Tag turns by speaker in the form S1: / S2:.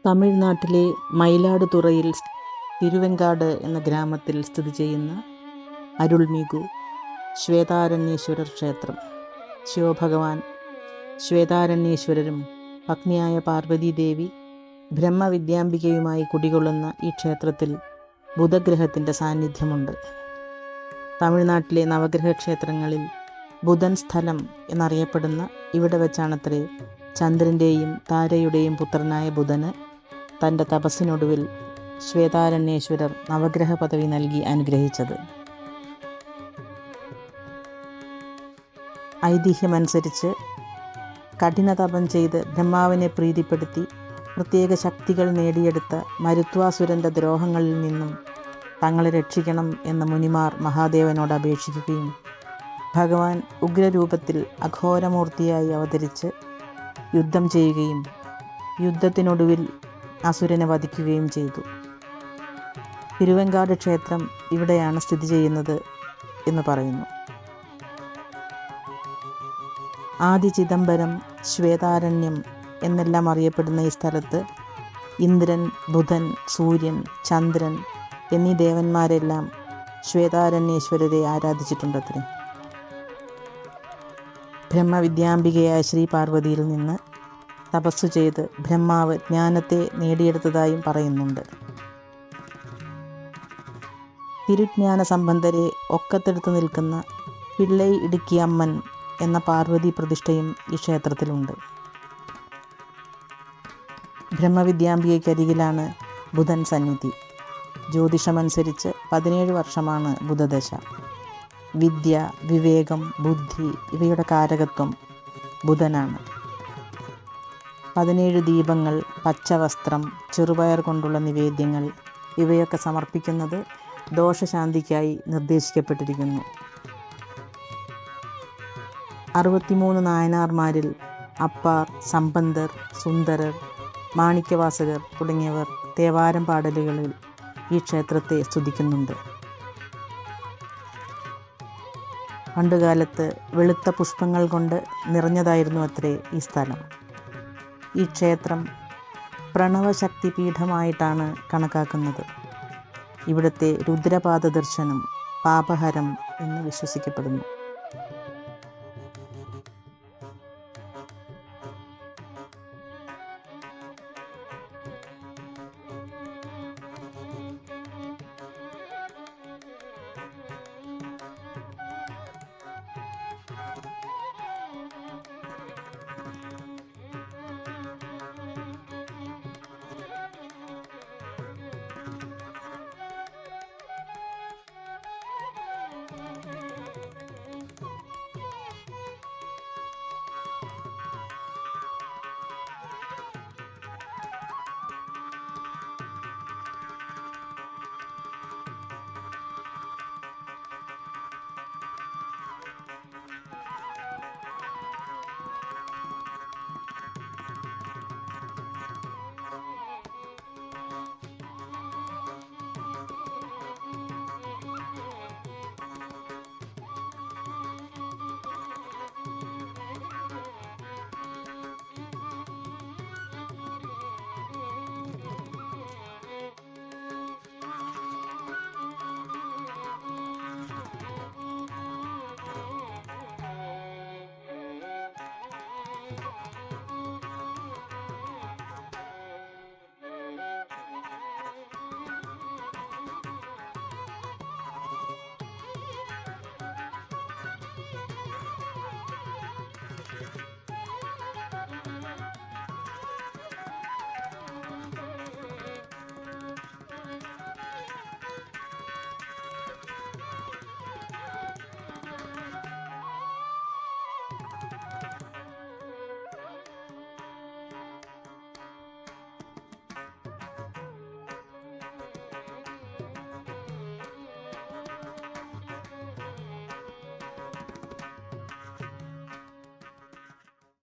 S1: തമിഴ്നാട്ടിലെ മയിലാടുതുറയിൽ തിരുവെങ്കാട് എന്ന ഗ്രാമത്തിൽ സ്ഥിതി ചെയ്യുന്ന അരുൾമിகு ശ്വേതാരണ്യേശ്വരർ ക്ഷേത്രം. ശിവഭഗവാൻ ശ്വേതാരണ്യേശ്വരരും പത്നിയായ പാർവതീദേവി ബ്രഹ്മവിദ്യാംബികയുമായി കുടികൊള്ളുന്ന ഈ ക്ഷേത്രത്തിൽ ബുധഗ്രഹത്തിൻ്റെ സാന്നിധ്യമുണ്ട്. തമിഴ്നാട്ടിലെ നവഗ്രഹ ക്ഷേത്രങ്ങളിൽ ബുധൻ സ്ഥലം എന്നറിയപ്പെടുന്ന ഇവിടെ വെച്ചാണത്രേ ചന്ദ്രൻ്റെയും താരയുടെയും പുത്രനായ ബുധന് തൻ്റെ തപസ്സിനൊടുവിൽ ശ്വേതാരണ്യേശ്വരർ നവഗ്രഹ പദവി നൽകി അനുഗ്രഹിച്ചത്. ഐതിഹ്യമനുസരിച്ച് കഠിനതപം ചെയ്ത് ബ്രഹ്മാവിനെ പ്രീതിപ്പെടുത്തി പ്രത്യേക ശക്തികൾ നേടിയെടുത്ത മരുത്വാസുരൻ്റെ ദ്രോഹങ്ങളിൽ നിന്നും തങ്ങളെ രക്ഷിക്കണം എന്ന് മുനിമാർ മഹാദേവനോട് അപേക്ഷിക്കുകയും ഭഗവാൻ ഉഗ്രരൂപത്തിൽ അഘോരമൂർത്തിയായി അവതരിച്ച് യുദ്ധം ചെയ്യുകയും യുദ്ധത്തിനൊടുവിൽ അസുരനെ വധിക്കുകയും ചെയ്തു. തിരുവെങ്കാട് ക്ഷേത്രം ഇവിടെയാണ് സ്ഥിതി ചെയ്യുന്നത് എന്ന് പറയുന്നു. ആദി ചിദംബരം, ശ്വേതാരണ്യം എന്നെല്ലാം അറിയപ്പെടുന്ന ഈ സ്ഥലത്ത് ഇന്ദ്രൻ, ബുധൻ, സൂര്യൻ, ചന്ദ്രൻ എന്നീ ദേവന്മാരെല്ലാം ശ്വേതാരണ്യേശ്വരരെ ആരാധിച്ചിട്ടുണ്ടത്രേ. ബ്രഹ്മവിദ്യാംബികയായ ശ്രീ പാർവതിയിൽ നിന്ന് തപസ്സു ചെയ്ത് ബ്രഹ്മാവ് ജ്ഞാനത്തെ നേടിയെടുത്തതായും പറയുന്നുണ്ട്. തിരുജ്ഞാന സംബന്ധരെ ഒക്കത്തെടുത്ത് നിൽക്കുന്ന പിള്ളൈ ഇടുക്കിയമ്മൻ എന്ന പാർവതി പ്രതിഷ്ഠയും ഈ ക്ഷേത്രത്തിലുണ്ട്. ബ്രഹ്മവിദ്യാംബികയ്ക്കരികിലാണ് ബുധൻ സന്നിധി. ജ്യോതിഷമനുസരിച്ച് 17 വർഷമാണ് ബുധദശ. വിദ്യ, വിവേകം, ബുദ്ധി ഇവയുടെ കാരകത്വം ബുധനാണ്. 17 ദീപങ്ങൾ, പച്ചവസ്ത്രം, ചെറുപയർ കൊണ്ടുള്ള നിവേദ്യങ്ങൾ ഇവയൊക്കെ സമർപ്പിക്കുന്നത് ദോഷശാന്തിക്കായി നിർദ്ദേശിക്കപ്പെട്ടിരിക്കുന്നു. 63 നായനാർമാരിൽ അപ്പാർ, സമ്പന്തർ, സുന്ദരർ, മാണിക്യവാസകർ തുടങ്ങിയവർ തേവാരം പാടലുകളിൽ ഈ ക്ഷേത്രത്തെ സ്തുതിക്കുന്നുണ്ട്. പണ്ടുകാലത്ത് വെളുത്ത പുഷ്പങ്ങൾ കൊണ്ട് നിറഞ്ഞതായിരുന്നു അത്രേ ഈ സ്ഥലം. ഈ ക്ഷേത്രം പ്രണവശക്തി പീഠമായിട്ടാണ് കണക്കാക്കുന്നത്. ഇവിടുത്തെ രുദ്രപാദ ദർശനം പാപഹരം എന്ന് വിശ്വസിക്കപ്പെടുന്നു.